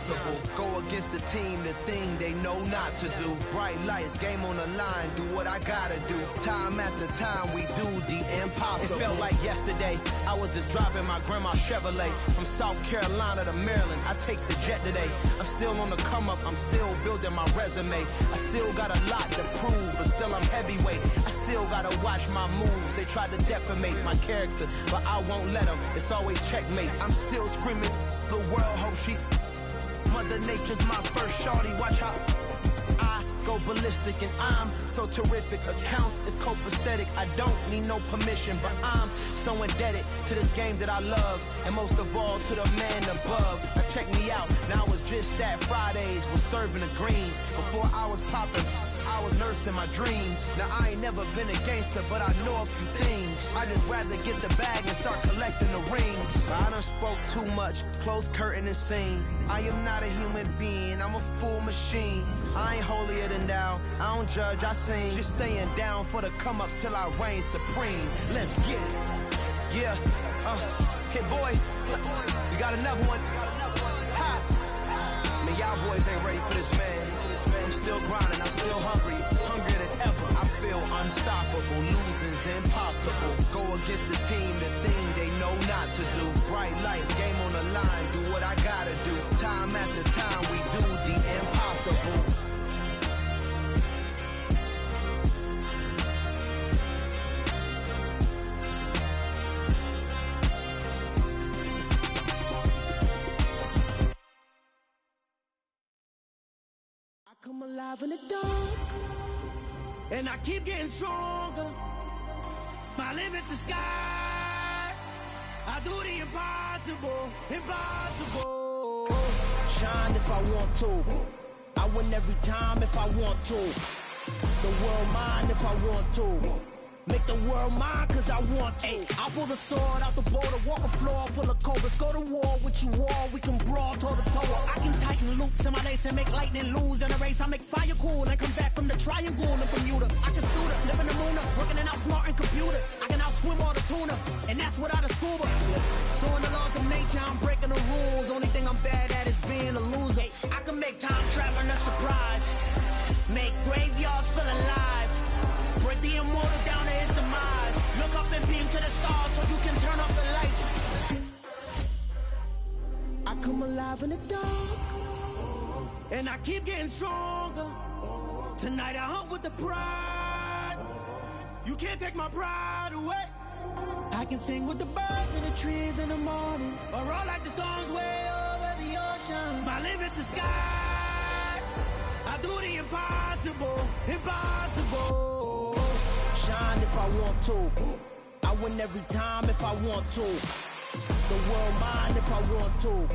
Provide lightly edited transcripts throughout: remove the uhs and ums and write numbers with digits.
impossible. Go against the team, the thing they know not to do. Bright lights, game on the line, do what I gotta do. Time after time, we do the impossible. It felt like yesterday, I was just driving my grandma's Chevrolet. From South Carolina to Maryland, I take the jet today. I'm still on the come up, I'm still building my resume. I still got a lot to prove, but still I'm heavyweight. I still gotta watch my moves. They try to defamate my character, but I won't let them. It's always checkmate. I'm still screaming, the world hope she. Mother Nature's my first shorty. Watch how I go ballistic, and I'm so terrific. Accounts is copacetic. I don't need no permission, but I'm so indebted to this game that I love, and most of all to the man above. Now check me out. Now it's just that Fridays was serving the greens. Before I was popping, I was nursing my dreams. Now I ain't never been a gangster, but I know a few things. I just rather get the bag and start collecting the rings. I done spoke too much, close curtain and scene. I am not a human being, I'm a full machine. I ain't holier than thou, I don't judge, I sing. Just staying down for the come up till I reign supreme. Let's get it. Yeah, hit boy, we got another one. Ha! Man, y'all boys ain't ready for this, man. I'm still grinding, I'm still hungry, hungrier than ever. I feel unstoppable, losing's impossible. Go against the team, the thing they know not to do. Bright lights, game on the line, do what I gotta do. Time after time, we do the impossible. Come alive in the dark, and I keep getting stronger. My limit's the sky. I do the impossible, impossible. Shine if I want to. I win every time if I want to. The world mine if I want to. Make the world mine cause I want to. I pull the sword out the border, walk a floor full of cobras. Go to war with you all, we can brawl toe to toe. I can tighten loops in my lace and make lightning lose in a race. I make fire cool and come back from the triangle in Bermuda. I can suit up, live in the moon up, working and outsmarting computers. I can outswim all the tuna, and that's without a scuba. So in the laws of nature, I'm breaking the rules. Only thing I'm bad at is being a loser. I can make time traveling a surprise, make graveyards feel alive. Break the immortal down to his demise. Look up and beam to the stars so you can turn off the lights. I come alive in the dark, and I keep getting stronger. Tonight I hunt with the pride. You can't take my pride away. I can sing with the birds and the trees in the morning, or roll like the storms way over the ocean. My limit's the sky. I do the impossible, impossible. Shine if I want to. I win every time if I want to. The world mine if I want to.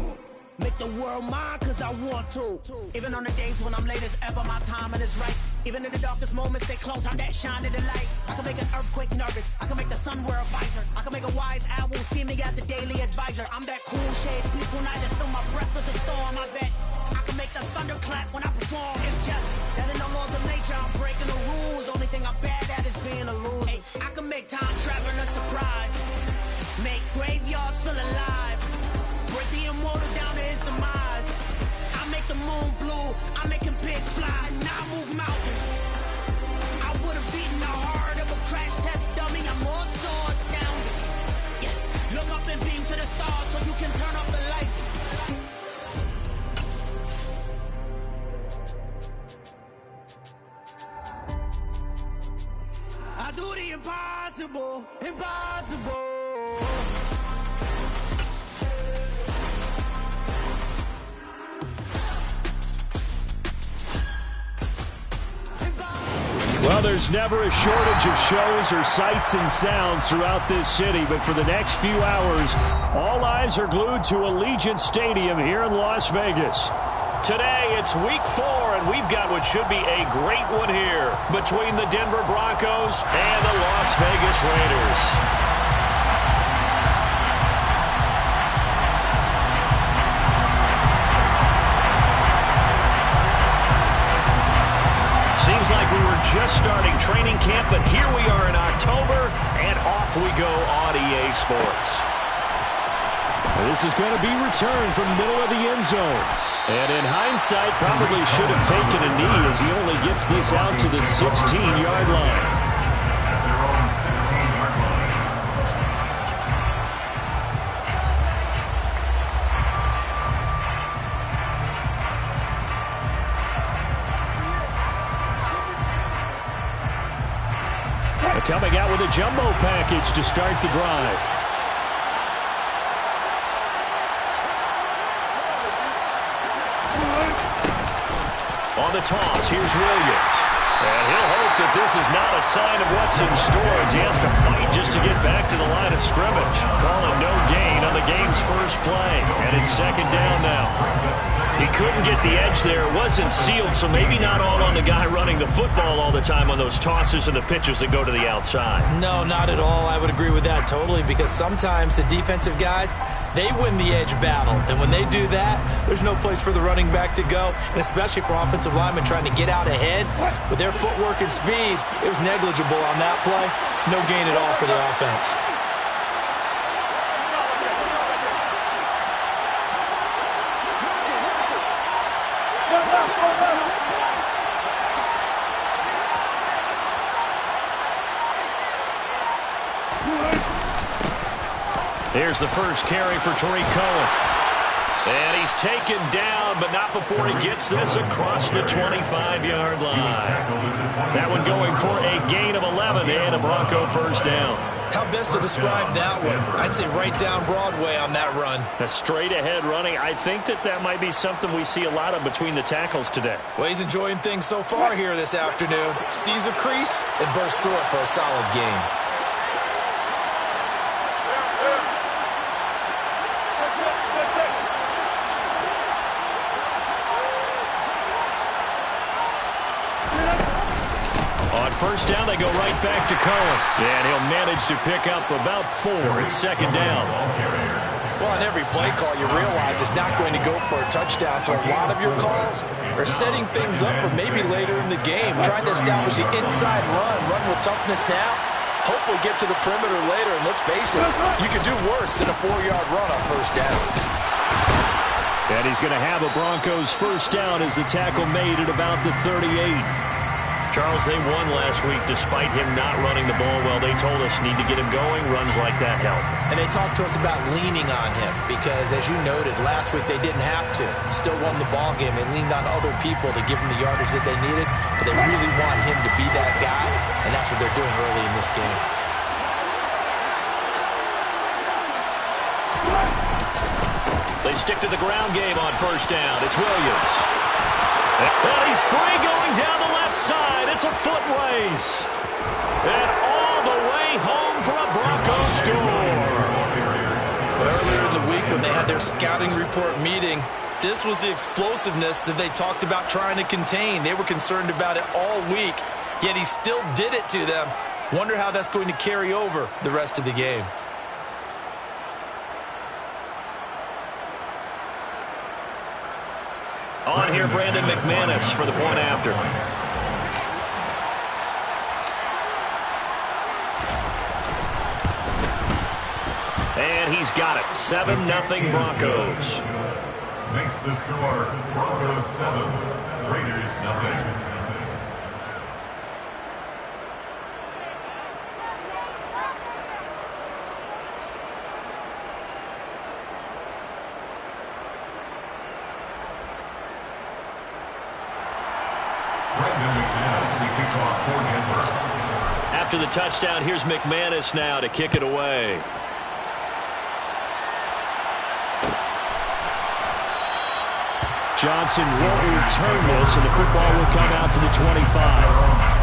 Make the world mine cause I want to. Even on the days when I'm late as ever, my timing is right. Even in the darkest moments, stay close, I'm that shining the light. I can make an earthquake nervous, I can make the sun wear a visor. I can make a wise owl see me as a daily advisor. I'm that cool shade, peaceful night, and still my breath is a storm, I bet. I can make the thunder clap when I perform. It's just that in the laws of nature, I'm breaking the rules. Only thing I'm bad at is being a loser. Hey, I can make time traveling a surprise, make graveyards feel alive. Break the immortal down to his demise. I make the moon blue, I'm making pigs fly. Now I move mountains. I would have beaten the heart of a crash test dummy. I'm more so astounded. Yeah. Look up and beam to the stars so you can turn off the lights. I do the impossible, impossible. Well, there's never a shortage of shows or sights and sounds throughout this city, but for the next few hours, all eyes are glued to Allegiant Stadium here in Las Vegas. Today, it's week 4, and we've got what should be a great one here between the Denver Broncos and the Las Vegas Raiders. Seems like we were just starting training camp, but here we are in October, and off we go on EA Sports. This is going to be returned from middle of the end zone. And in hindsight, probably should have taken a knee as he only gets this out to the 16-yard line. Coming out with a jumbo package to start the drive. On the toss, here's Williams. And he'll hope that this is not a sign of what's in store as he has to fight just to get back to the line of scrimmage. Calling no gain on the game's first play. And it's second down now. He couldn't get the edge there. It wasn't sealed, so maybe not all on the guy running the football all the time on those tosses and the pitches that go to the outside. No, not at all. I would agree with that totally, because sometimes the defensive guys, they win the edge battle. And when they do that, there's no place for the running back to go, and especially for offensive linemen trying to get out ahead. With their footwork and speed, it was negligible on that play. No gain at all for the offense. Here's the first carry for Tariq Cohen. And he's taken down, but not before he gets this across the 25-yard line. That one going for a gain of 11 and a Bronco first down. How best to describe that one? I'd say right down Broadway on that run. A straight-ahead running. I think that might be something we see a lot of between the tackles today. Well, he's enjoying things so far here this afternoon. Sees a crease and bursts through it for a solid gain. First down, they go right back to Cohen. And he'll manage to pick up about 4. It's second down. Well, on every play call, you realize it's not going to go for a touchdown. So a lot of your calls are setting things up for maybe later in the game, trying to establish the inside run with toughness now. Hopefully get to the perimeter later. And let's face it, you could do worse than a 4-yard run on first down. And he's going to have a Broncos first down as the tackle made at about the 38. Charles, they won last week despite him not running the ball well. They told us need to get him going. Runs like that help. And they talked to us about leaning on him because, as you noted, last week they didn't have to. Still won the ball game. They leaned on other people to give them the yardage that they needed, but they really want him to be that guy, and that's what they're doing early in this game. They stick to the ground game on first down. It's Williams. And he's free going down the left side. It's a foot race. And all the way home for a Broncos score. Earlier in the week when they had their scouting report meeting, this was the explosiveness that they talked about trying to contain. They were concerned about it all week, yet he still did it to them. Wonder how that's going to carry over the rest of the game. On here, Brandon McManus for the point after. And he's got it. 7-0 Broncos. Makes the score Broncos 7, Raiders 0. After the touchdown, here's McManus now to kick it away. Johnson won't return this, and the football will come out to the 25.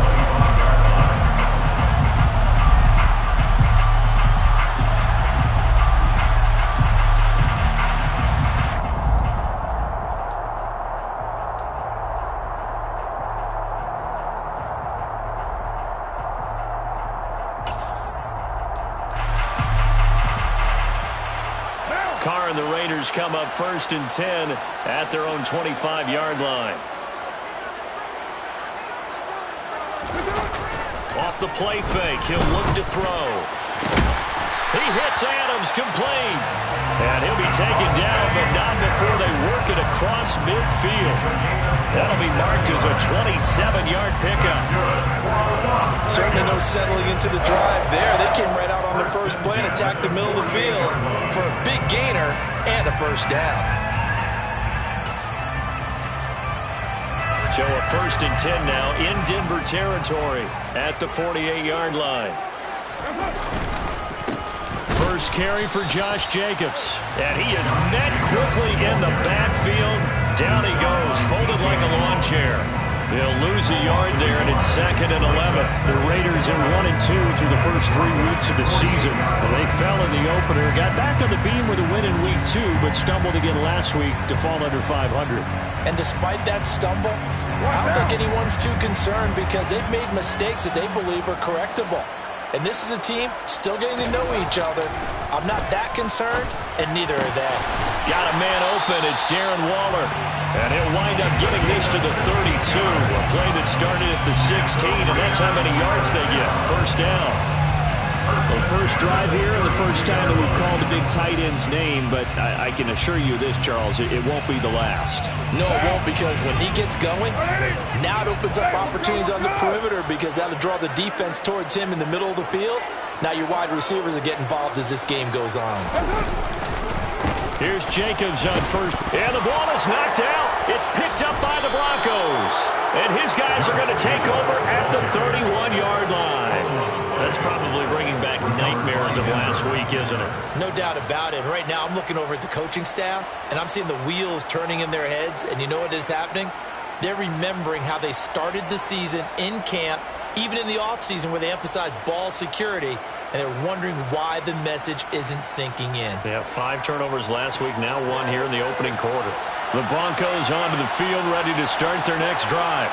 Carr and the Raiders come up 1st and 10 at their own 25-yard line. Off the play fake, he'll look to throw. He hits Adams complete. And he'll be taken down, but not before they work it across midfield. That'll be marked as a 27-yard pickup. Certainly no settling into the drive there. They came right out on the first play and attacked the middle of the field for a big gainer and a first down. So a 1st and 10 now in Denver territory at the 48-yard line. First carry for Josh Jacobs. And he is met quickly in the backfield. Down he goes, folded like a lawn chair. They'll lose a yard there, and it's 2nd and 11. The Raiders in 1-2 through the first 3 weeks of the season. They fell in the opener, got back on the beam with a win in week 2, but stumbled again last week to fall under 500. And despite that stumble, I don't think anyone's too concerned because they've made mistakes that they believe are correctable. And this is a team still getting to know each other. I'm not that concerned, and neither are they. Got a man open. It's Darren Waller. And he'll wind up getting this to the 32. A play that started at the 16, and that's how many yards they get. First down. So first drive here, and the first time that we've called a big tight end's name, but I can assure you this, Charles, it won't be the last. No, it won't, because when he gets going, now it opens up opportunities on the perimeter because that'll draw the defense towards him in the middle of the field. Now your wide receivers will get involved as this game goes on. Here's Jacobs on first, and the ball is knocked out. It's picked up by the Broncos, and his guys are going to take over at the 31-yard line. That's probably bringing back nightmares of last week, isn't it? No doubt about it. Right now I'm looking over at the coaching staff, and I'm seeing the wheels turning in their heads, and you know what is happening? They're remembering how they started the season in camp, even in the offseason where they emphasized ball security, and they're wondering why the message isn't sinking in. They have 5 turnovers last week, now 1 here in the opening quarter. The Broncos onto the field, ready to start their next drive.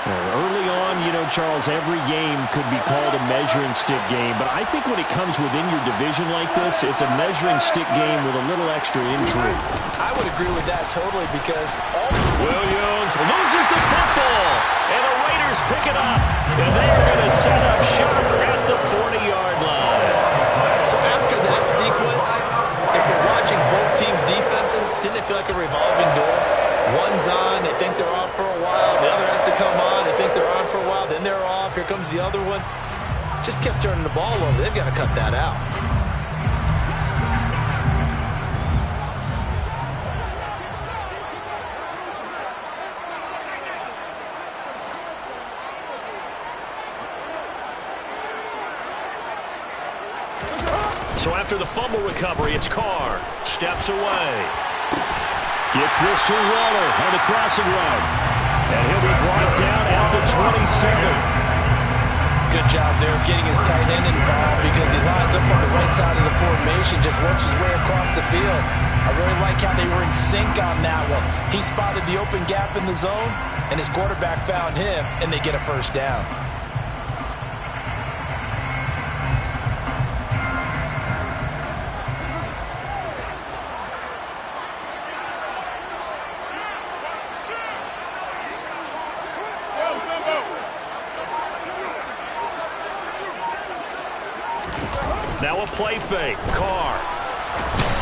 Early on, you know, Charles, every game could be called a measuring stick game, but I think when it comes within your division like this, it's a measuring stick game with a little extra intrigue. I would agree with that totally because Williams loses the football, and the Raiders pick it up, and they are going to set up shop at the 40-yard line. So after that sequence, if we're watching both teams' defenses, didn't it feel like a revolving door? One's on, they think they're off for a while. The other has to come on, they think they're on for a while. Then they're off. Here comes the other one. Just kept turning the ball over. They've got to cut that out. So after the fumble recovery, it's Carr. Steps away. Gets this to Waller on the crossing route. And he'll be brought down at the 27th. Good job there of getting his tight end involved because he lines up on the right side of the formation, just works his way across the field. I really like how they were in sync on that one. He spotted the open gap in the zone, and his quarterback found him, and they get a first down. Now a play fake. Carr.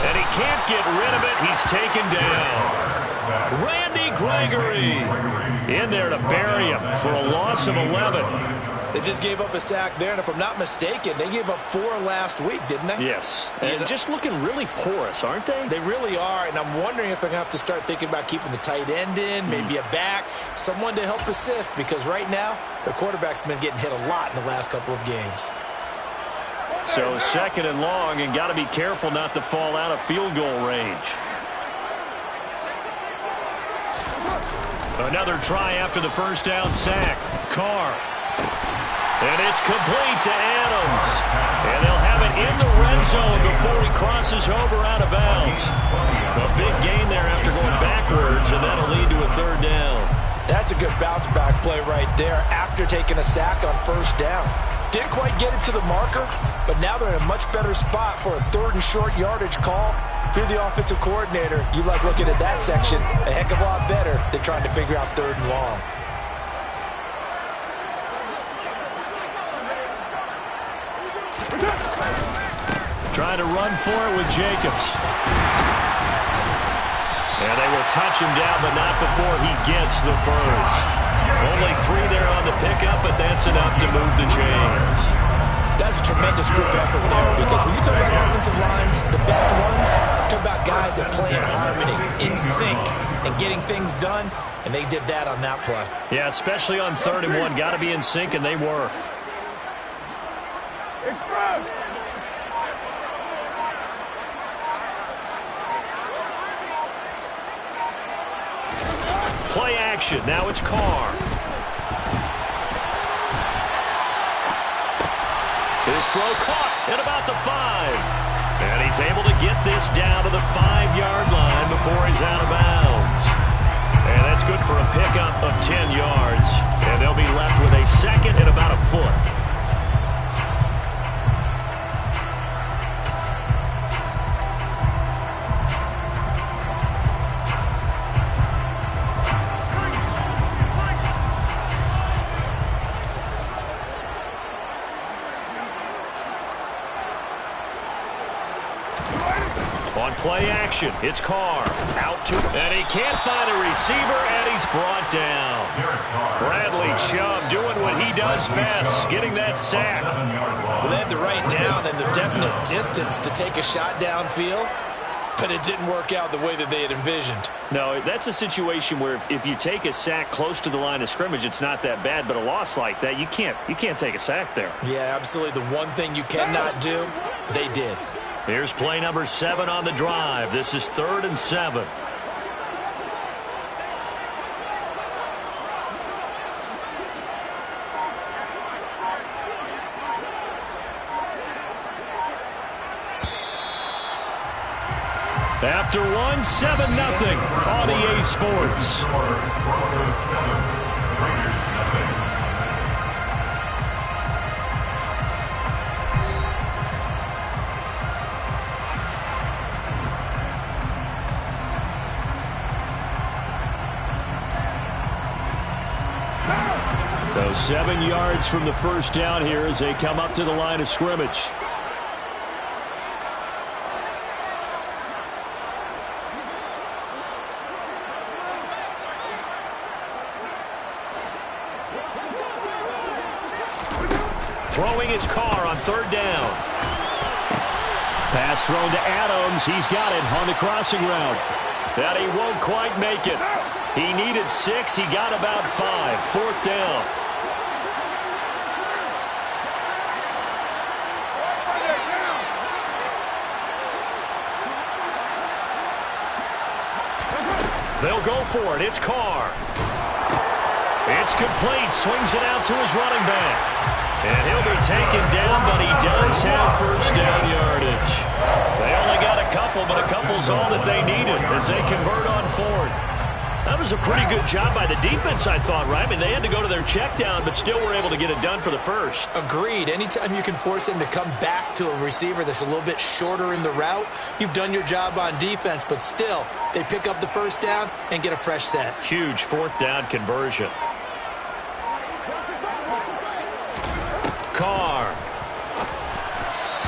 And he can't get rid of it. He's taken down. Randy Gregory in there to bury him for a loss of 11. They just gave up a sack there, and if I'm not mistaken, they gave up 4 last week, didn't they? Yes. And just looking really porous, aren't they? They really are, and I'm wondering if they're going to have to start thinking about keeping the tight end in, maybe a back, someone to help assist, because right now, the quarterback's been getting hit a lot in the last couple of games. So 2nd and long, and got to be careful not to fall out of field goal range. Another try after the first down sack. Carr. And it's complete to Adams. And they'll have it in the red zone before he crosses over out of bounds. A big gain there after going backwards, and that'll lead to a 3rd down. That's a good bounce back play right there after taking a sack on first down. Didn't quite get it to the marker, but now they're in a much better spot for a 3rd and short yardage call. If you're the offensive coordinator, you like looking at that section a heck of a lot better than trying to figure out 3rd and long. Trying to run for it with Jacobs. And they will touch him down, but not before he gets the first. Only 3 there on the pickup, but that's enough to move the chains. That's a tremendous group effort there, because when you talk about offensive lines, the best ones, talk about guys that play in harmony, in sync, and getting things done, and they did that on that play. Yeah, especially on 3rd and 1. Got to be in sync, and they were. Express! Play action. Now it's Carr. His throw caught at about the 5. And he's able to get this down to the 5-yard line before he's out of bounds. And that's good for a pickup of 10 yards. And they'll be left with a 2nd and about a foot. On play action, it's Carr. Out to, and he can't find a receiver, and he's brought down. Bradley Chubb doing what he does best, getting that sack. Well, they had the right down and the definite distance to take a shot downfield, but it didn't work out the way that they had envisioned. No, that's a situation where if you take a sack close to the line of scrimmage, it's not that bad, but a loss like that, you can't take a sack there. Yeah, absolutely. The one thing you cannot do, they did. Here's play number 7 on the drive. This is 3rd and 7. After 1, 7-0 on EA Sports. So 7 yards from the first down here as they come up to the line of scrimmage. Throwing his Carr on 3rd down. Pass thrown to Adams. He's got it on the crossing route. That he won't quite make it. He needed 6. He got about 5. 4th down. They'll go for it. It's Carr. It's complete. Swings it out to his running back. And he'll be taken down, but he does have first down yardage. They only got a couple, but a couple's all that they needed as they convert on 4th. That was a pretty good job by the defense, I thought, right? I mean, they had to go to their check down, but still were able to get it done for the first. Agreed. Anytime you can force them to come back to a receiver that's a little bit shorter in the route, you've done your job on defense, but still, they pick up the first down and get a fresh set. Huge 4th down conversion. Carr.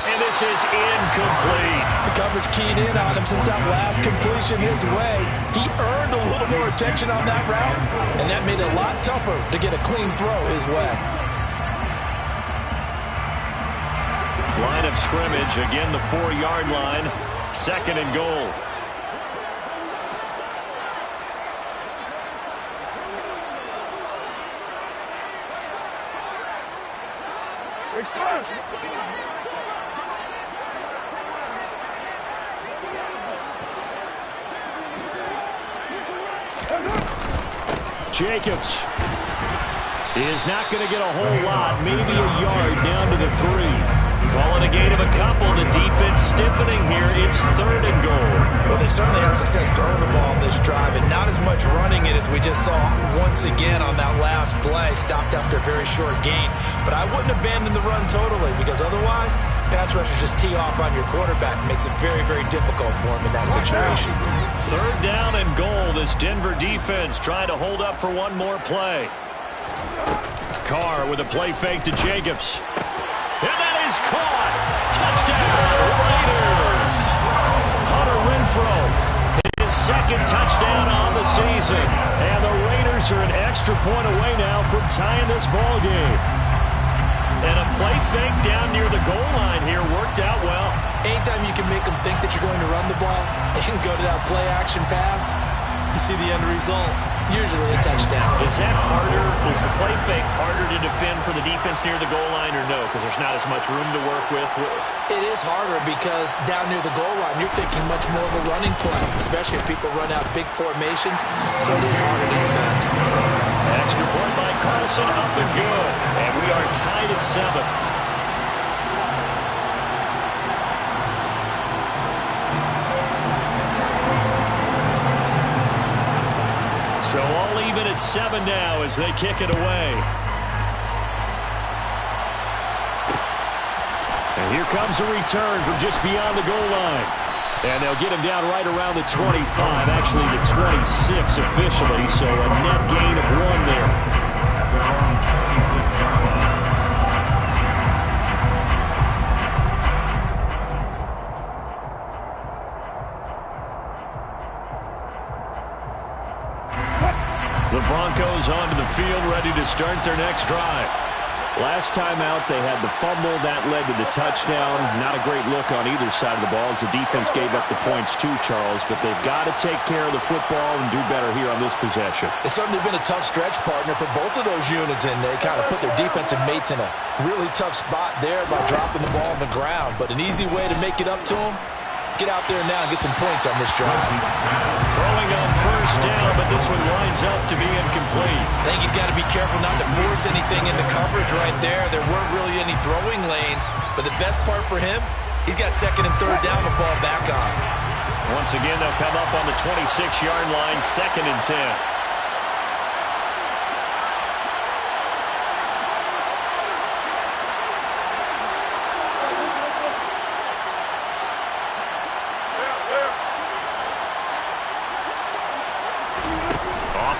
And this is incomplete. The coverage keyed in on him since that last completion his way. He earned a little more attention on that route, and that made it a lot tougher to get a clean throw his way. Line of scrimmage, again the 4-yard line. 2nd and goal. Jacobs is not going to get a whole lot, maybe a yard down to the 3. Calling a gain of a couple. The defense stiffening here. It's 3rd and goal. Well, they certainly had success throwing the ball on this drive, and not as much running it as we just saw once again on that last play. Stopped after a very short gain. But I wouldn't abandon the run totally, because otherwise, pass rushers just tee off on your quarterback. It makes it very, very difficult for him in that situation. 3rd down and goal. This Denver defense trying to hold up for one more play. Carr with a play fake to Jacobs. And that is caught. Touchdown. throw. His second touchdown on the season. And the Raiders are an extra point away now from tying this ball game. And a play fake down near the goal line here worked out well. Anytime you can make them think that you're going to run the ball and go to that play-action pass, you see the end result, usually a touchdown. Is that harder? Is the play fake harder to defend for the defense near the goal line or no? Because there's not as much room to work with? It is harder because down near the goal line, you're thinking much more of a running play, especially if people run out big formations, so it is harder to defend. Extra point by Carlson, up and good. And we are tied at 7. So all even at 7 now as they kick it away. And here comes a return from just beyond the goal line. And they'll get him down right around the 25, actually the 26 officially, so a net gain of 1 there. The Broncos onto the field, ready to start their next drive. Last time out, they had the fumble. That led to the touchdown. Not a great look on either side of the ball as the defense gave up the points too, Charles. But they've got to take care of the football and do better here on this possession. It's certainly been a tough stretch, partner, for both of those units, and they kind of put their defensive mates in a really tough spot there by dropping the ball on the ground. But an easy way to make it up to them, get out there now and get some points on this drive. Throwing on first down, but this one winds up to be incomplete. I think he's got to be careful not to force anything into coverage right there. There weren't really any throwing lanes, but the best part for him, he's got second and third down to fall back on. Once again, they'll come up on the 26-yard line, 2nd and 10.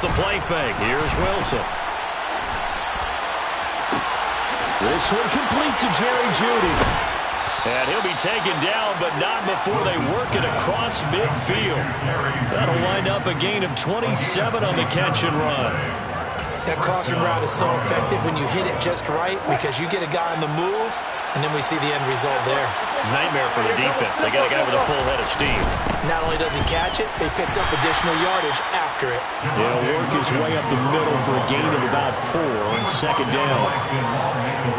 The play fake. Here's Wilson. This one complete to Jerry Jeudy. And he'll be taken down, but not before they work it across midfield. That'll wind up a gain of 27 on the catch and run. That crossing route is so effective when you hit it just right because you get a guy on the move, and then we see the end result there. Nightmare for the defense. They got a guy with a full head of steam. Not only does he catch it, he picks up additional yardage after it. He'll work his way up the middle for a gain of about 4 on 2nd down.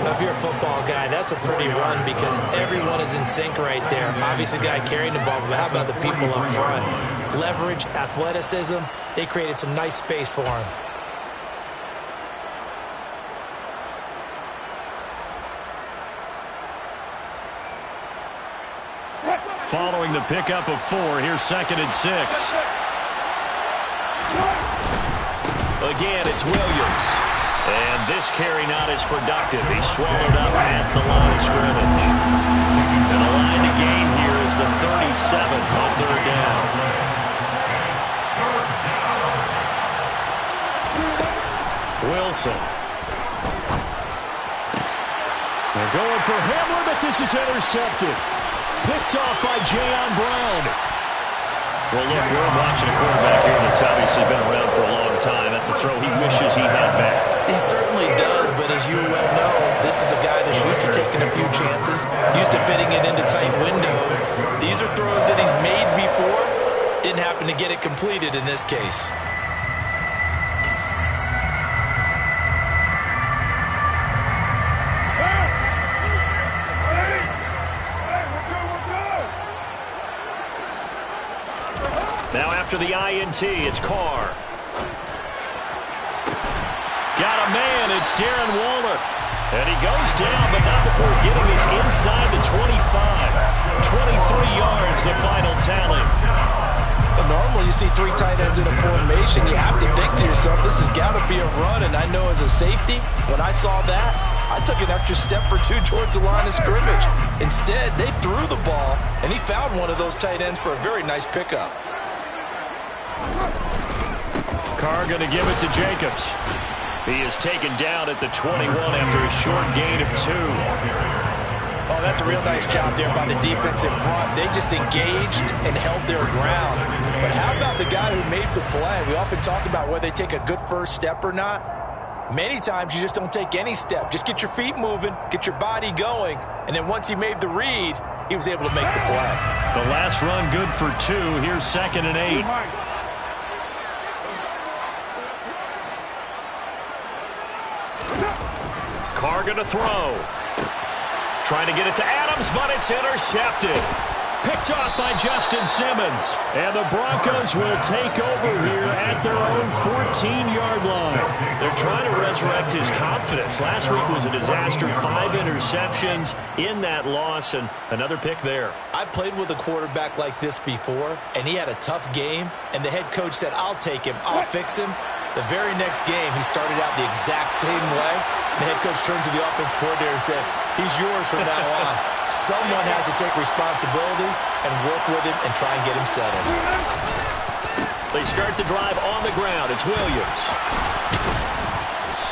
Well, if you're a football guy, that's a pretty run because everyone is in sync right there. Obviously, the guy carrying the ball, but how about the people up front? Leverage, athleticism, they created some nice space for him. Following the pickup of 4, here's 2nd and 6. Again, it's Williams. And this carry not as productive. He's swallowed up at the line of scrimmage. And a line to gain here is the 37 on 3rd down. Wilson. They're going for Hamler, but this is intercepted. Picked off by Jayon Brown. Well, look, we're watching a quarterback here that's obviously been around for a long time. That's a throw he wishes he had back. He certainly does, but as you well know, this is a guy that's used to taking a few chances, used to fitting it into tight windows. These are throws that he's made before. Didn't happen to get it completed in this case. Now after the INT, it's Carr. Got a man, it's Darren Waller. And he goes down, but not before getting us inside the 25. 23 yards, the final tally. But normally you see 3 tight ends in a formation. You have to think to yourself, this has got to be a run. And I know as a safety, when I saw that, I took an extra step or 2 towards the line of scrimmage. Instead, they threw the ball, and he found one of those tight ends for a very nice pickup. Carr going to give it to Jacobs. He is taken down at the 21 after a short gain of 2. Oh, that's a real nice job there by the defense in front. They just engaged and held their ground. But how about the guy who made the play? We often talk about whether they take a good first step or not. Many times you just don't take any step. Just get your feet moving, get your body going, and then once he made the read, he was able to make the play. The last run good for 2. Here's 2nd and 8. Carr going to throw. Trying to get it to Adams, but it's intercepted. Picked off by Justin Simmons. And the Broncos will take over here at their own 14-yard line. They're trying to resurrect his confidence. Last week was a disaster. 5 interceptions in that loss, and another pick there. I played with a quarterback like this before, and he had a tough game, and the head coach said, I'll take him, I'll fix him. The very next game, he started out the exact same way. The head coach turned to the offense coordinator and said, he's yours from now on. Someone has to take responsibility and work with him and try and get him settled. They start the drive on the ground. It's Williams.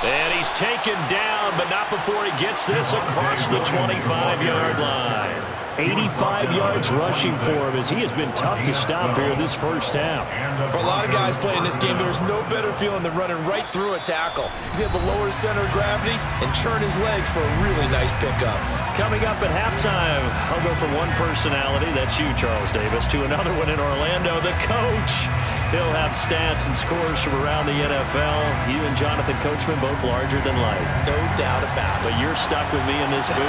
And he's taken down, but not before he gets this across the 25-yard line. 85 yards rushing for him as he has been tough to stop here this first half. For a lot of guys playing this game, there's no better feeling than running right through a tackle. He's able to lower his center of gravity and churn his legs for a really nice pickup. Coming up at halftime, I'll go from one personality, that's you, Charles Davis, to another one in Orlando, the coach. He'll have stats and scores from around the NFL. You and Jonathan Coachman both larger than life. No doubt about it. But you're stuck with me in this booth,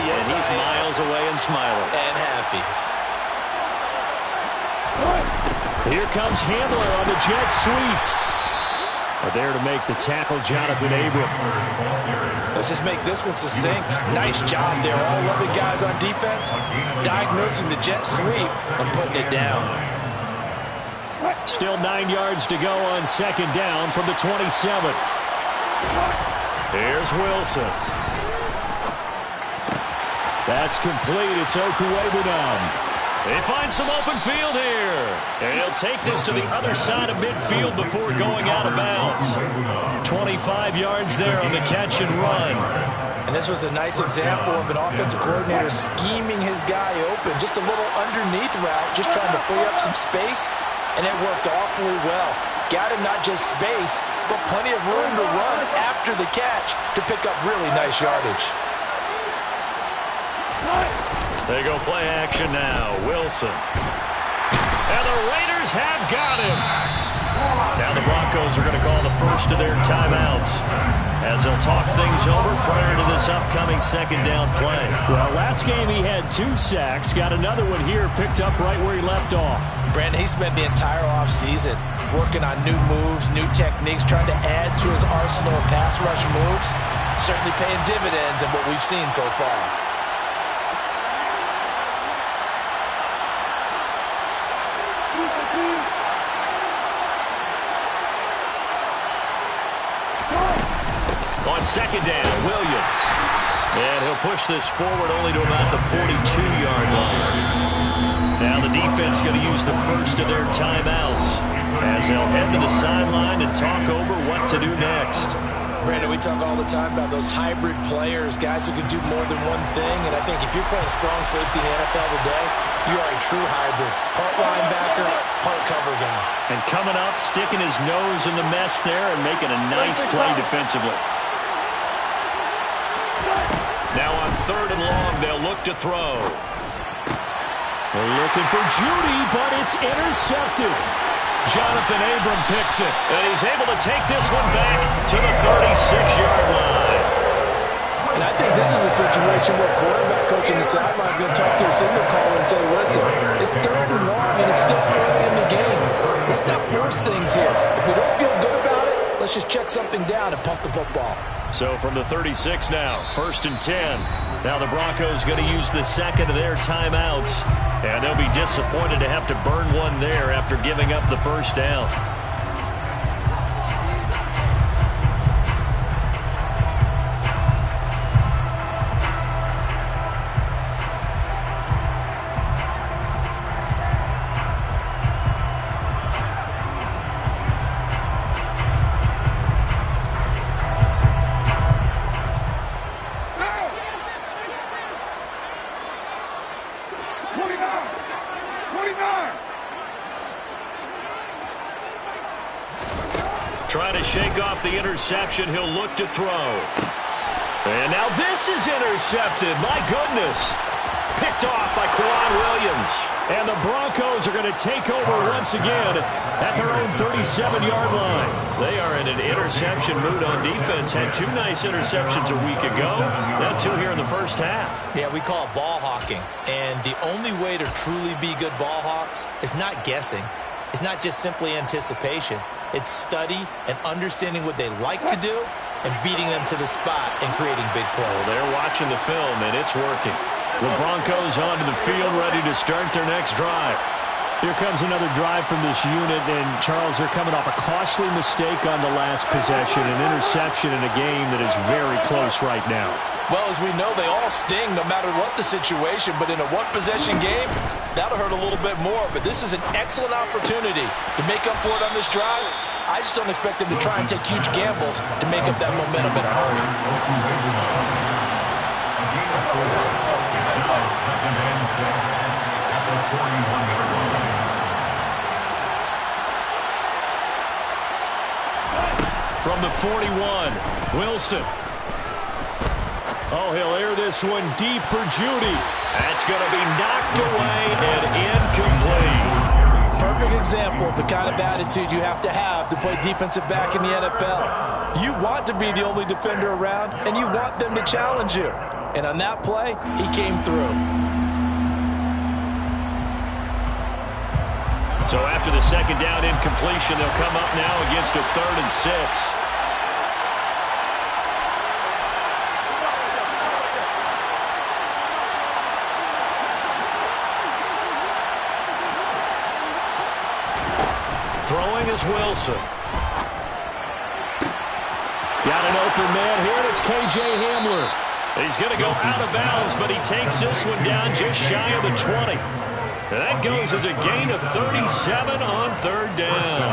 yes, and he's miles away and smiling. And happy. Here comes Hamler on the jet sweep. But there to make the tackle, Jonathan Abram. Let's just make this one succinct. Nice job there. All 11 guys on defense diagnosing the jet sweep and putting it down. Still 9 yards to go on 2nd down from the 27. Here's Wilson. That's complete. It's Okuwebunam. They find some open field here. And he'll take this to the other side of midfield before going out of bounds. 25 yards there on the catch and run. And this was a nice example of an offensive coordinator scheming his guy open. Just a little underneath route, just trying to free up some space. And it worked awfully well. Got him not just space, but plenty of room to run after the catch to pick up really nice yardage. They go play action now. Wilson. And the Raiders have got him. Now the Broncos are going to call the first of their timeouts as they'll talk things over prior to this upcoming 2nd down play. Well, last game he had 2 sacks. Got another one here picked up right where he left off. Brandon, he spent the entire offseason working on new moves, new techniques, trying to add to his arsenal of pass rush moves. Certainly paying dividends in what we've seen so far. On 2nd down, Williams. And he'll push this forward only to about the 42-yard line. Now the defense going to use the first of their timeouts as they'll head to the sideline and talk over what to do next. Brandon, we talk all the time about those hybrid players, guys who can do more than one thing. And I think if you're playing strong safety in the NFL today, you are a true hybrid. Part linebacker, part cover guy. And coming up, sticking his nose in the mess there and making a nice play defensively. Now on 3rd and long, they'll look to throw. They're looking for Judy, but it's intercepted. Jonathan Abram picks it, and he's able to take this one back to the 36-yard line. And I think this is a situation where quarterback coach in the sideline is going to talk to a signal caller and say, listen, it's 3rd and long, and it's still early in the game. Let's not force things here. If we don't feel good about it, let's just check something down and pump the football. So from the 36 now, 1st and 10. Now the Broncos going to use the 2nd of their timeouts. And they'll be disappointed to have to burn one there after giving up the first down. to shake off the interception. He'll look to throw. And now this is intercepted. My goodness. Picked off by Quan Williams. And the Broncos are going to take over once again at their own 37-yard line. They are in an interception mood on defense. Had 2 nice interceptions a week ago. Now 2 here in the first half. Yeah, we call it ball hawking. And the only way to truly be good ball hawks is not guessing. It's not just simply anticipation. It's study and understanding what they like to do and beating them to the spot and creating big plays. Well, they're watching the film, and it's working. The Broncos onto the field, ready to start their next drive. Here comes another drive from this unit, and Charles, they're coming off a costly mistake on the last possession, an interception in a game that is very close right now. Well, as we know, they all sting no matter what the situation, but in a one-possession game, that'll hurt a little bit more. But this is an excellent opportunity to make up for it on this drive. I just don't expect them to try and take huge gambles to make up that momentum in a hurry. Second and 6 at the 41-yard line. From the 41, Wilson. Oh, he'll air this one deep for Judy. That's going to be knocked away and incomplete. Perfect example of the kind of attitude you have to play defensive back in the NFL. You want to be the only defender around, and you want them to challenge you. And on that play, he came through. So after the second down incompletion, they'll come up now against a 3rd and 6. Throwing is Wilson. Got an open man here, and it's K.J. Hamler. He's going to go out of bounds, but he takes this one down just shy of the 20. And that goes as a gain of 37 on 3rd down.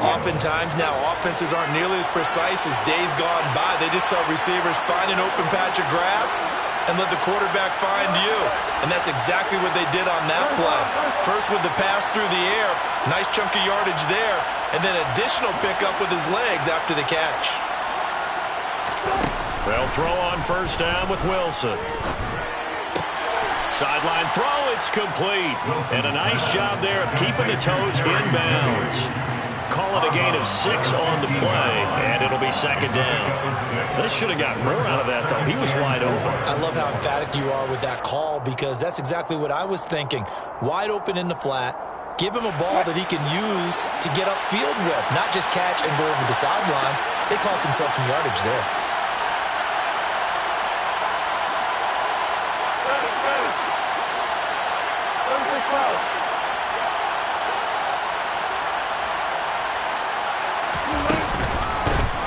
Oftentimes now, offenses aren't nearly as precise as days gone by. They just saw receivers find an open patch of grass and let the quarterback find you. And that's exactly what they did on that play. First with the pass through the air, nice chunk of yardage there, and then additional pickup with his legs after the catch. They'll throw on 1st down with Wilson. Sideline throw, it's complete. And a nice job there of keeping the toes in bounds. Call it a gain of 6 on the play, and it'll be 2nd down. This should have got more out of that, though. He was wide open. I love how emphatic you are with that call, because that's exactly what I was thinking. Wide open in the flat. Give him a ball that he can use to get upfield with, not just catch and go over the sideline. They cost themselves some yardage there.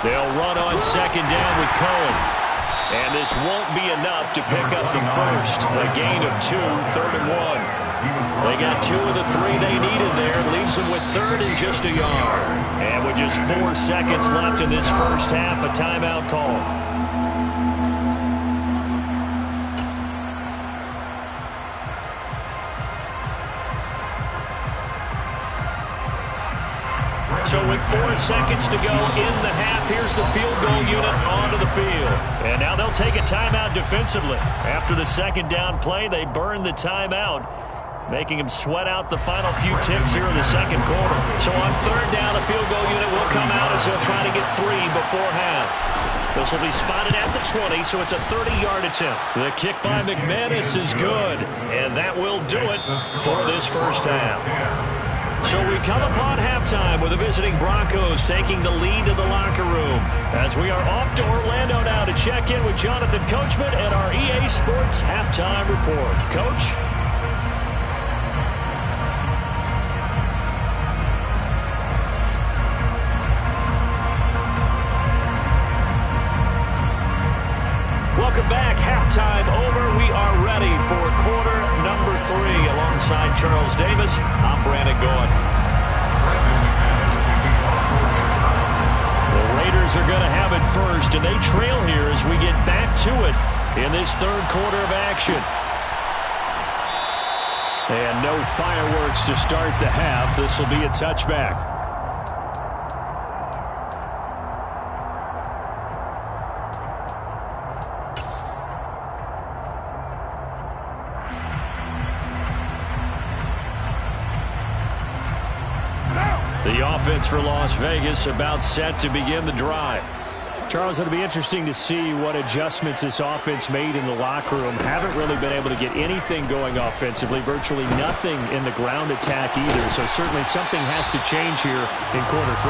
They'll run on 2nd down with Cohen. And this won't be enough to pick up the first. A gain of 2, 3rd and 1. They got 2 of the 3 they needed there. Leaves them with 3rd and just a yard. And with just 4 seconds left in this first half, a timeout call. So with 4 seconds to go in the half, here's the field goal unit onto the field. And now they'll take a timeout defensively. After the 2nd down play, they burn the timeout, making them sweat out the final few ticks here in the 2nd quarter. So on 3rd down, the field goal unit will come out as they'll try to get 3 before half. This will be spotted at the 20, so it's a 30-yard attempt. The kick by McManus is good, and that will do it for this first half. So we come upon halftime with the visiting Broncos taking the lead to the locker room, as we are off to Orlando now to check in with Jonathan Coachman and our EA Sports Halftime Report. Coach? Welcome back. Halftime over. We are ready for quarter number 3. Alongside Charles Davis, I'm Brandon Gaudin. The Raiders are going to have it first, and they trail here as we get back to it in this 3rd quarter of action. And no fireworks to start the half. This will be a touchback. The offense for Las Vegas about set to begin the drive. Charles, it'll be interesting to see what adjustments this offense made in the locker room. Haven't really been able to get anything going offensively, virtually nothing in the ground attack either. So certainly something has to change here in quarter 3.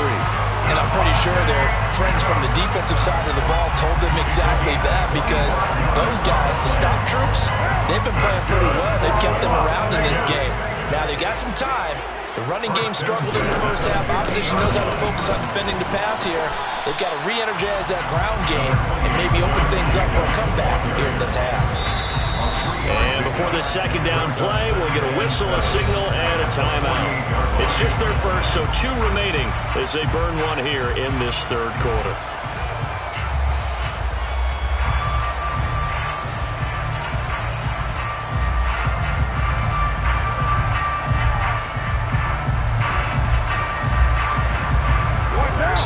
And I'm pretty sure their friends from the defensive side of the ball told them exactly that, because those guys, the stop troops, they've been playing pretty well. They've kept them around in this game. Now they got some time. The running game struggled in the first half. Opposition knows how to focus on defending the pass here. They've got to re-energize that ground game and maybe open things up for a comeback here in this half. And before the second down play, we'll get a whistle, a signal, and a timeout. It's just their first, so 2 remaining as they burn one here in this third quarter.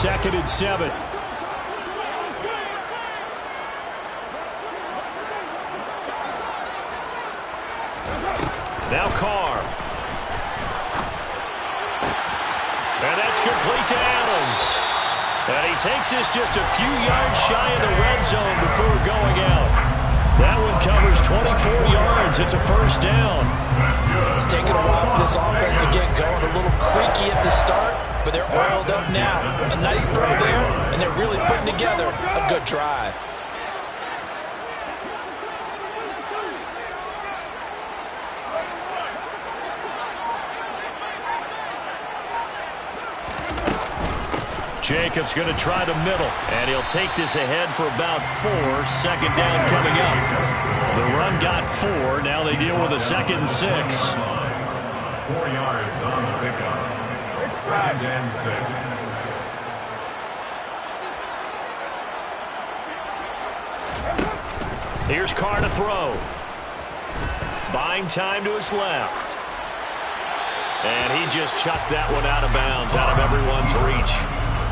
Second and 7. Now Carr. And that's complete to Adams. And he takes this just a few yards shy of the red zone before going out. That one covers 24 yards. It's a first down. It's taken a while for this offense to get going. A little creaky at the start, but they're oiled up now. A nice throw there, and they're really putting together a good drive. Jacobs going to try the middle, and he'll take this ahead for about 4. Second down coming up. The run got 4. Now they deal with a 2nd and 6. 4 yards on the pickup. It's 2nd and 6. Here's Carr to throw. Buying time to his left. And he just chucked that one out of bounds, out of everyone's reach.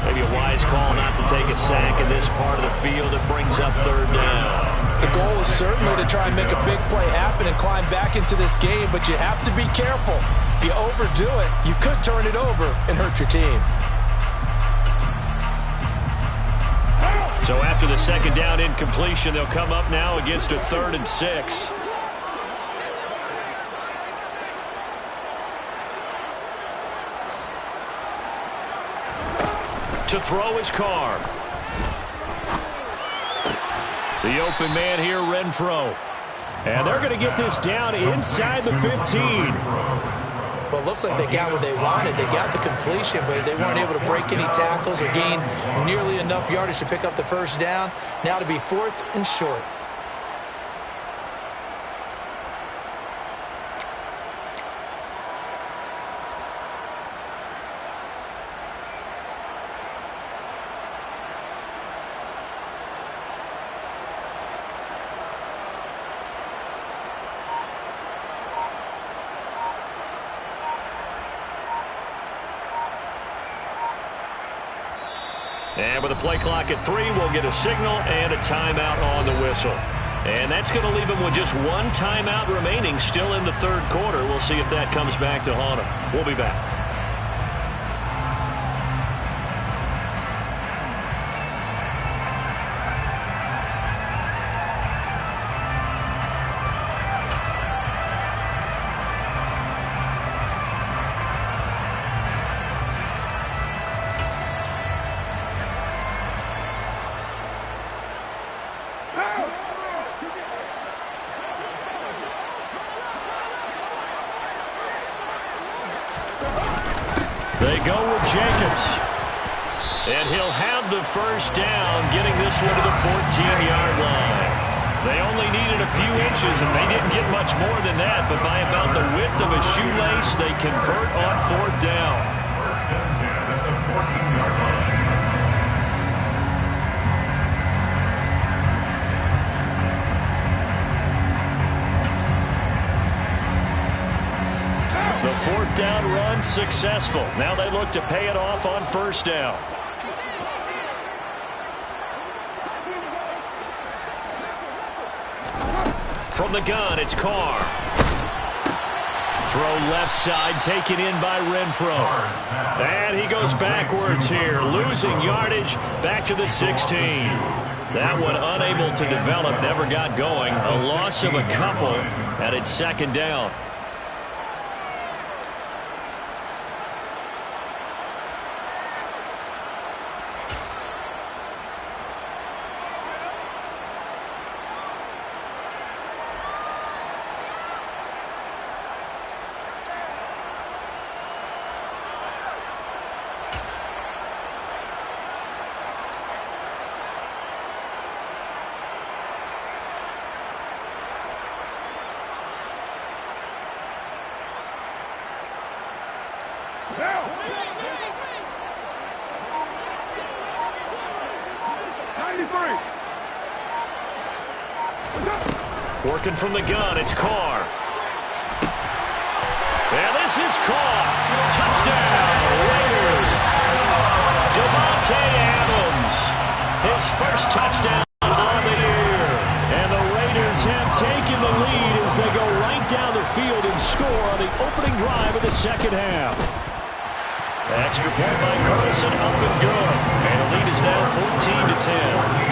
Maybe a wise call not to take a sack in this part of the field. It brings up third down. The goal is certainly to try and make a big play happen and climb back into this game, but you have to be careful. If you overdo it, you could turn it over and hurt your team. So after the second down incompletion, they'll come up now against a 3rd and 6. To throw his Carr. The open man here, Renfro. And they're going to get this down inside the 15. Well, it looks like they got what they wanted. They got the completion, but they weren't able to break any tackles or gain nearly enough yardage to pick up the first down. Now to be 4th and short. And with a play clock at 3, we'll get a signal and a timeout on the whistle. And that's going to leave them with just 1 timeout remaining still in the third quarter. We'll see if that comes back to haunt them. We'll be back. They go with Jacobs. And he'll have the first down, getting this one to the 14-yard line. They only needed a few inches, and they didn't get much more than that, but by about the width of a shoelace, they convert on 4th down. First and 10 at the 14-yard line. The 4th down run successful. Now they look to pay it off on first down. From the gun, it's Carr. Throw left side, taken in by Renfro. And he goes backwards here, losing yardage back to the 16. That one unable to develop, never got going. A loss of a couple, and it's second down. Working from the gun, it's Carr. And this is Carr. Touchdown, Raiders. Devontae Adams, his first touchdown on the year. And the Raiders have taken the lead as they go right down the field and score on the opening drive of the second half. Extra point by Carlson, up and good. And the lead is now 14-10.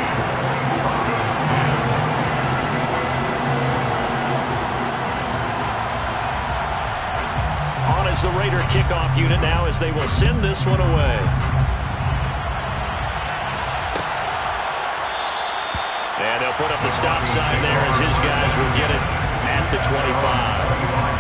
As the Raider kickoff unit now as they will send this one away. And they'll put up the stop sign there as his guys will get it at the 25.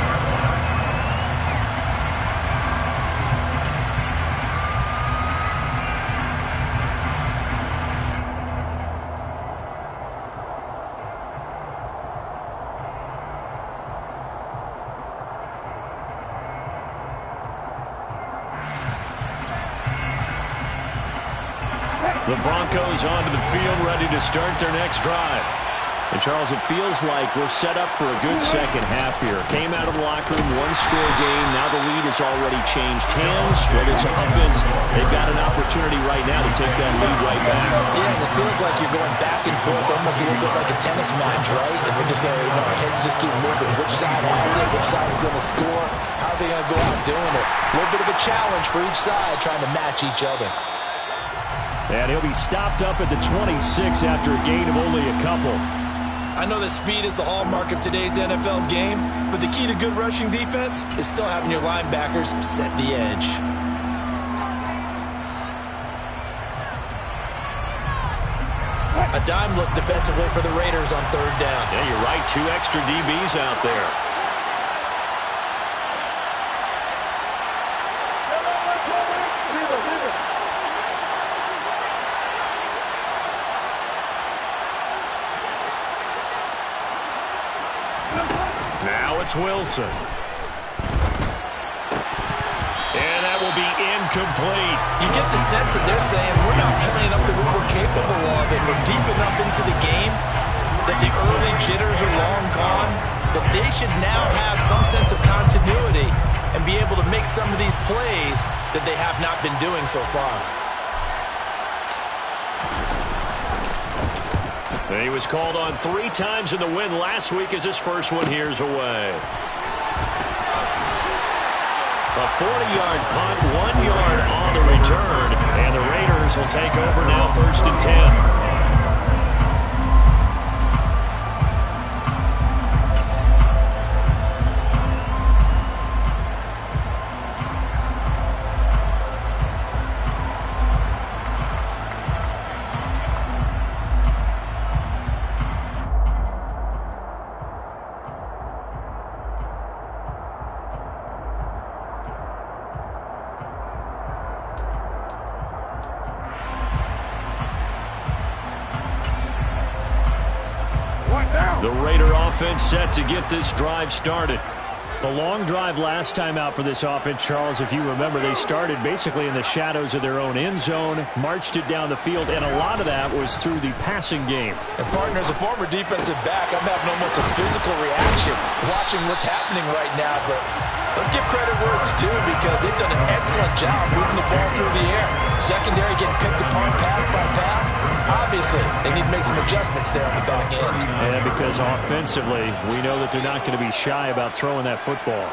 The Broncos onto the field, ready to start their next drive. And, Charles, it feels like we're set up for a good second half here. Came out of the locker room, one-score game. Now the lead has already changed hands. Well, this offense, they've got an opportunity right now to take that lead right back. Yeah, it feels like you're going back and forth, almost a little bit like a tennis match, right? And we're just, our heads just keep moving. Which side has it? Which side is going to score? How are they going to go out doing it? A little bit of a challenge for each side, trying to match each other. And he'll be stopped up at the 26 after a gain of only a couple. I know that speed is the hallmark of today's NFL game, but the key to good rushing defense is still having your linebackers set the edge. A dime look defensively for the Raiders on third down. Yeah, you're right. 2 extra DBs out there. Now it's Wilson. And that will be incomplete. You get the sense that they're saying we're not playing up to what we're capable of, and we're deep enough into the game that the early jitters are long gone, that they should now have some sense of continuity and be able to make some of these plays that they have not been doing so far. And he was called on 3 times in the win last week as his first one here's away. A 40-yard punt, 1 yard on the return, and the Raiders will take over now 1st and 10. The Raider offense set to get this drive started. A long drive last time out for this offense, Charles. If you remember, they started basically in the shadows of their own end zone, marched it down the field, and a lot of that was through the passing game. And, partner, as a former defensive back, I'm having almost a physical reaction watching what's happening right now. But let's give credit where it's due, because they've done an excellent job moving the ball through the air. Secondary getting picked apart pass by pass. Obviously, they need to make some adjustments there on the back end. And because offensively, we know that they're not going to be shy about throwing that football.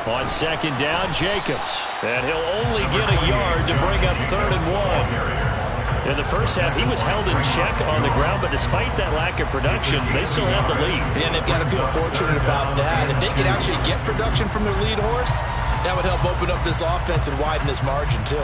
On second down, Jacobs. And he'll only get a yard to bring up 3rd and 1. In the first half, he was held in check on the ground, but despite that lack of production, they still have the lead. And they've got to feel fortunate about that. If they could actually get production from their lead horse, that would help open up this offense and widen this margin, too.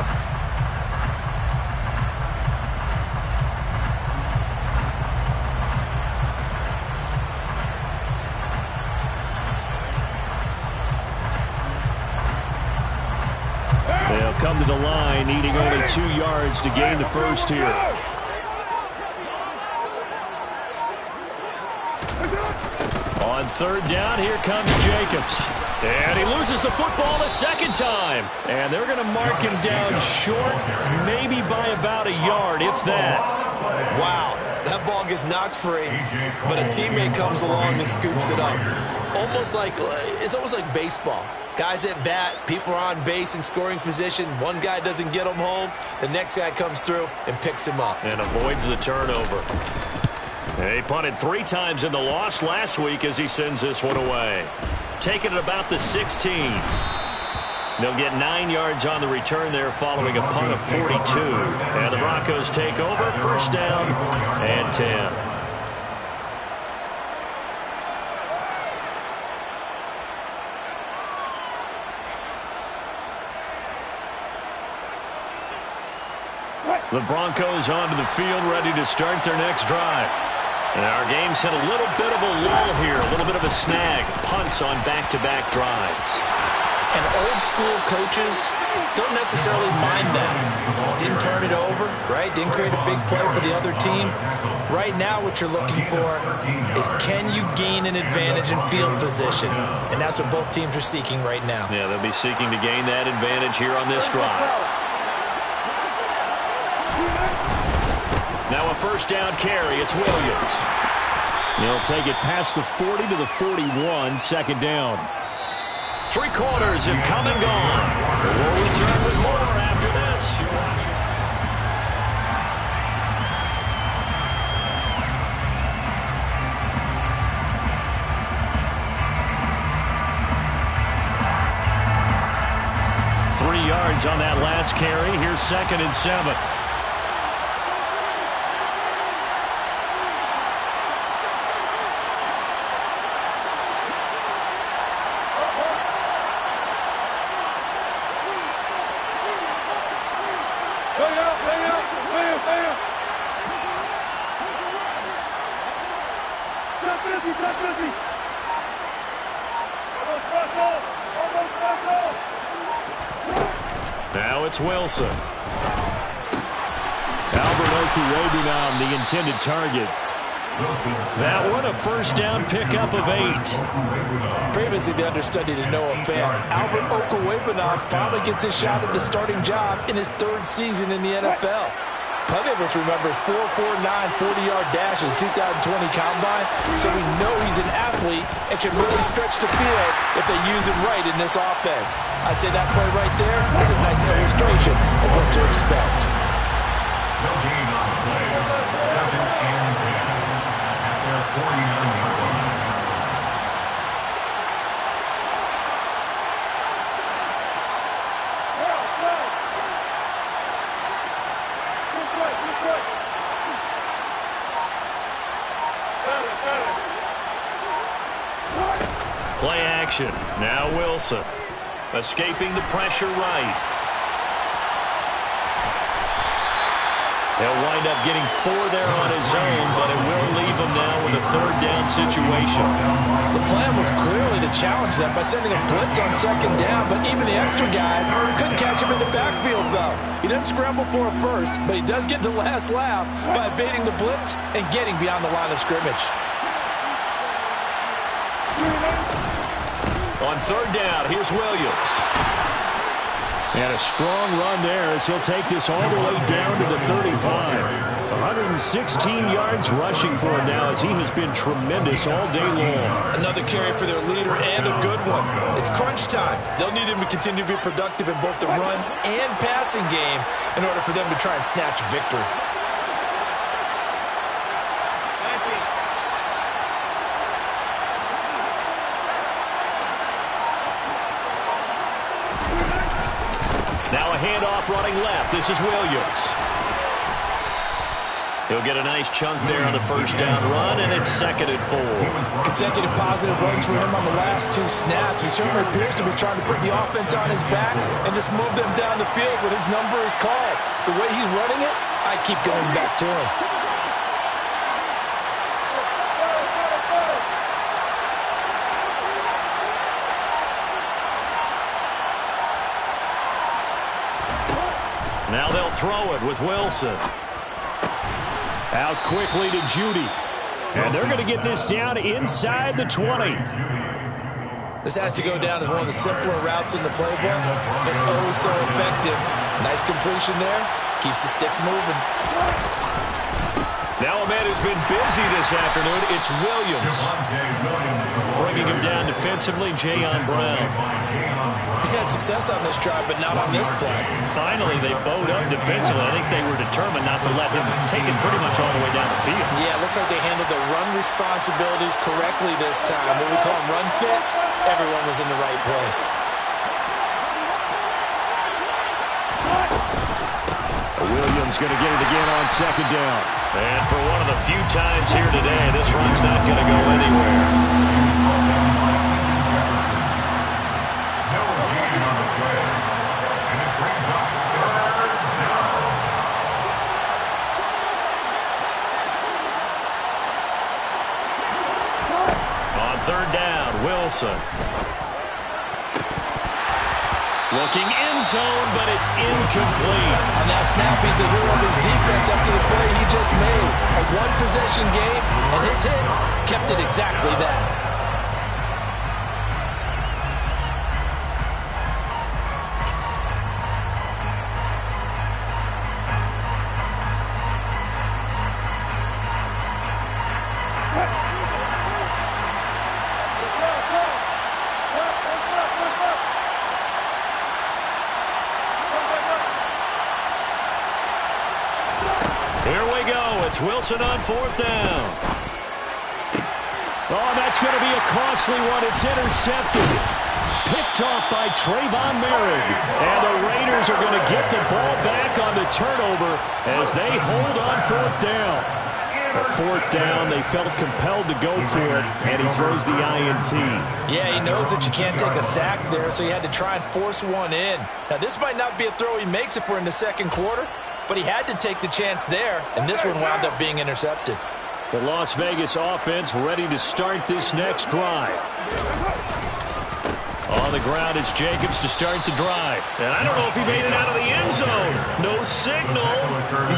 They'll come to the line, needing only 2 yards to gain the first here. On 3rd down, here comes Jacobs. And he loses the football a second time. And they're going to mark him down short, maybe by about a yard, if that. Wow, that ball gets knocked free, but a teammate comes along and scoops it up. It's almost like baseball. Guys at bat, people are on base in scoring position. One guy doesn't get him home. The next guy comes through and picks him up. And avoids the turnover. He punted 3 times in the loss last week as he sends this one away. Taking it about the 16. They'll get 9 yards on the return there following a punt of 42. And the Broncos take over, 1st down and 10. The Broncos onto the field, ready to start their next drive. And our game's hit a little bit of a lull here, a little bit of a snag. Punts on back-to-back drives. And old-school coaches don't necessarily mind that. Didn't turn it over, right? Didn't create a big play for the other team. Right now, what you're looking for is, can you gain an advantage in field position? And that's what both teams are seeking right now. Yeah, they'll be seeking to gain that advantage here on this drive. Now a 1st down carry. It's Williams. He'll take it past the 40 to the 41, 2nd down. 3 quarters have come and gone. We'll return with more after this. You're watching. Three yards on that last carry. Here's 2nd and 7. Now it's Wilson. Albert Okwuegbunam, the intended target. That one a 1st down pickup of 8. Previously the understudy to Noah Fant, Albert Okwuegbunam finally gets his shot at the starting job in his 3rd season in the NFL. Plenty of us remember his 4.49 40-yard dash in the 2020 Combine, so we know he's an athlete and can really stretch the field if they use him right in this offense. I'd say that play right there is a nice illustration of what to expect. No gain on the play. 2nd and 10 at their 49-yard line. Play action. Now Wilson. Escaping the pressure right. He'll wind up getting 4 there on his own, but it will leave him now with a 3rd down situation. The plan was clearly to challenge that by sending a blitz on 2nd down, but even the extra guys couldn't catch him in the backfield, though. He doesn't scramble for a first, but he does get the last laugh by evading the blitz and getting beyond the line of scrimmage. On 3rd down, here's Williams. And a strong run there as he'll take this all the way down to the 35. 116 yards rushing for him now as he has been tremendous all day long. Another carry for their leader and a good one. It's crunch time. They'll need him to continue to be productive in both the run and passing game in order for them to try and snatch victory. Now a handoff running left. This is Williams. He'll get a nice chunk there on the first down run, and it's 2nd and 4. Consecutive positive runs for him on the last 2 snaps. He certainly appears to be trying to put the offense on his back and just move them down the field when his number is called. The way he's running it, I keep going back to him. Now they'll throw it with Wilson. Out quickly to Judy. And they're going to get this down inside the 20. This has to go down as one of the simpler routes in the playbook, but oh so effective. Nice completion there. Keeps the sticks moving. Now a man who's been busy this afternoon, it's Williams. Bringing him down defensively, Jayon Brown. He's had success on this drive, but not on this play. Finally, they bowed up defensively. I think they were determined not to let him take it pretty much all the way down the field. Yeah, it looks like they handled their run responsibilities correctly this time. What we call them run fits, everyone was in the right place. Williams going to get it again on 2nd down. And for one of the few times here today, this run's not going to go anywhere. On 3rd down, Wilson. Looking end zone, but it's incomplete. On that snap, he's the hero of his defense after the play he just made. A one-possession game, and his hit kept it exactly that. Here we go. It's Wilson on 4th down. Oh, that's going to be a costly one. It's intercepted. Picked off by Trayvon Merrick. And the Raiders are going to get the ball back on the turnover as they hold on 4th down. A 4th down, they felt compelled to go for it, and he throws the INT. Yeah, he knows that you can't take a sack there, so he had to try and force one in. Now, this might not be a throw he makes if we're in the 2nd quarter, but he had to take the chance there, and this one wound up being intercepted. The Las Vegas offense ready to start this next drive. On the ground, it's Jacobs to start the drive. And I don't know if he made it out of the end zone. No signal.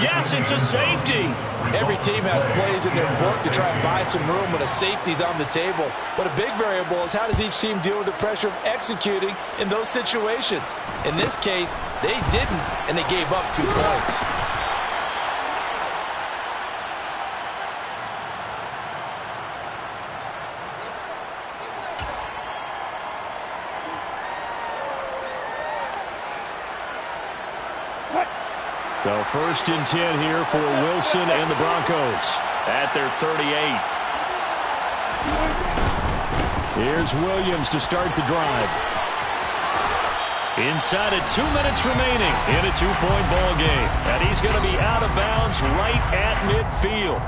Yes, it's a safety. Every team has plays in their book to try and buy some room when a safety's on the table. But a big variable is how does each team deal with the pressure of executing in those situations. In this case, they didn't, and they gave up 2 points. So 1st and 10 here for Wilson and the Broncos at their 38. Here's Williams to start the drive. Inside of 2 minutes remaining in a 2-point ball game. And he's going to be out of bounds right at midfield.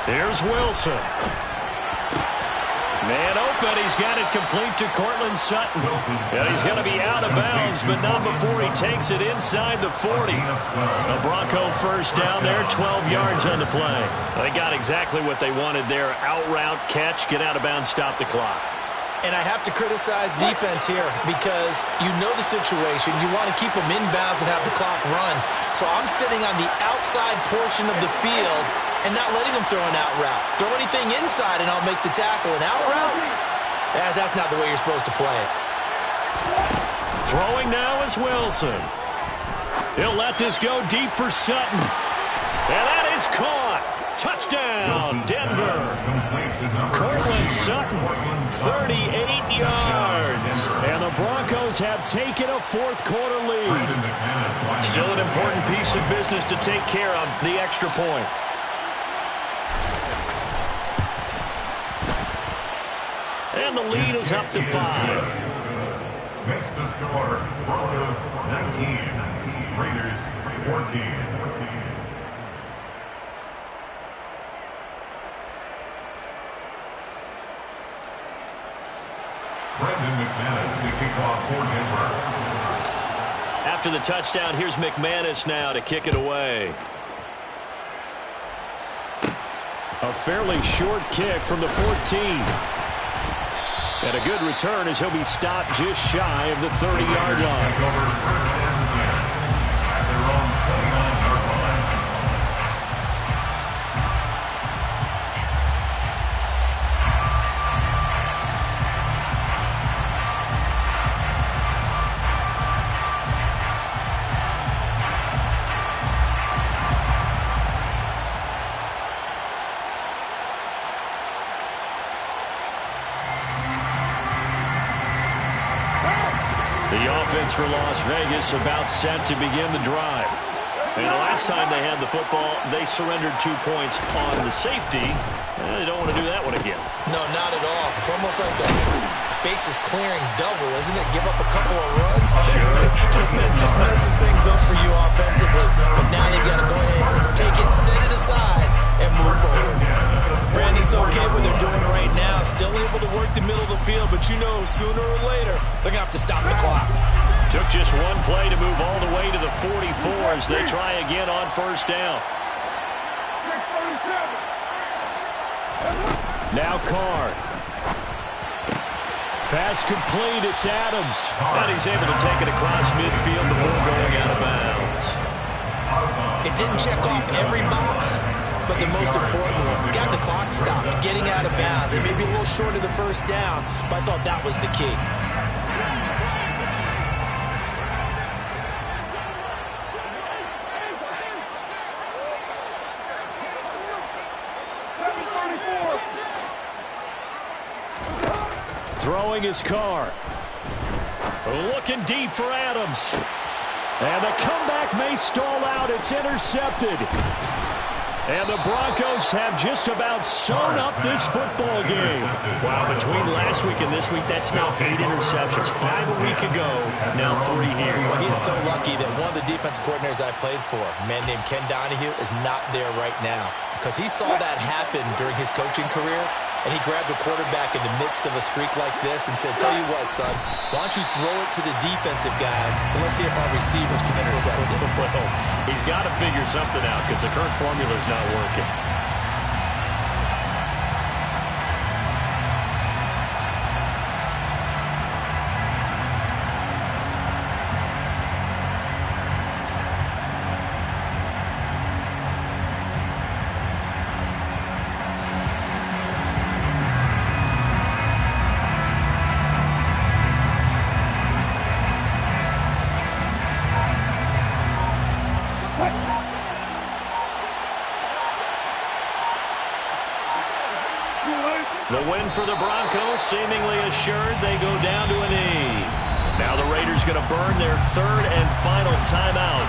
Here's Wilson. Man open. He's got it complete to Cortland Sutton. And he's going to be out of bounds, but not before he takes it inside the 40. A Bronco first down there, 12 yards on the play. They got exactly what they wanted there. Out route, catch, get out of bounds, stop the clock. And I have to criticize defense here because you know the situation. You want to keep them inbounds and have the clock run. So I'm sitting on the outside portion of the field and not letting them throw an out route. Throw anything inside and I'll make the tackle. An out route? That's not the way you're supposed to play it. Throwing now is Wilson. He'll let this go deep for Sutton. And that is caught. Touchdown, Denver. Cortland Sutton, 38 yards. And the Broncos have taken a fourth-quarter lead. Still an important piece of business to take care of, the extra point. And the lead is up to 5. Makes the score, Broncos 19, Raiders 14. Brendan McManus to kick off for Denver. After the touchdown, here's McManus now to kick it away. A fairly short kick from the 14. And a good return as he'll be stopped just shy of the 30-yard line. Over first and 10 at their own 29-yard line. The offense for Las Vegas about set to begin the drive. And the last time they had the football, they surrendered 2 points on the safety. They don't want to do that one again. No, not at all. It's almost like a bases clearing double, isn't it? Give up a couple of runs. Sure. just messes things up for you offensively. But now they've got to go ahead, take it, set it aside, and move forward. Brandon, it's okay what they're doing right now. Still able to work the middle of the field, but you know sooner or later they're going to have to stop the clock. Took just one play to move all the way to the 44 as they try again on first down. Now Carr. Pass complete. It's Adams. And he's able to take it across midfield before going out of bounds. It didn't check off every box, but the most important one, got the clock stopped, getting out of bounds. It may be a little short of the first down, but I thought that was the key. Throwing his Carr. Looking deep for Adams. And the comeback may stall out. It's intercepted. And the Broncos have just about sewn up this football game. Wow, between last week and this week, that's now 8 interceptions. 5 a week ago, now 3 here. Well, he is so lucky that one of the defense coordinators I played for, a man named Ken Donahue, is not there right now. Because he saw that happen during his coaching career, and he grabbed a quarterback in the midst of a streak like this and said, tell you what, son, why don't you throw it to the defensive guys, and let's see if our receivers can intercept it. Well, he's got to figure something out because the current formula is not working. The win for the Broncos, seemingly assured. They go down to a knee. Now the Raiders going to burn their third and final timeout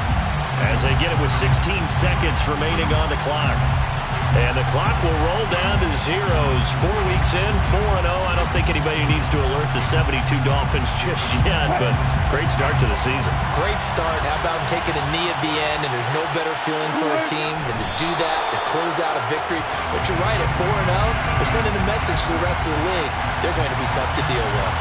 as they get it with 16 seconds remaining on the clock. And the clock will roll down to zeros. 4 weeks in, 4-0. I don't think anybody needs to alert the 72 Dolphins just yet, but great start to the season. Great start. How about taking a knee at the end, and there's no better feeling for a team than to do that, to close out a victory. But you're right, at 4-0, they're sending a message to the rest of the league. They're going to be tough to deal with.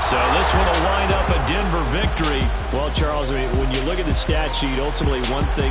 So this one will wind up a Denver victory. Well, Charles, I mean, when you look at the stat sheet, ultimately one thing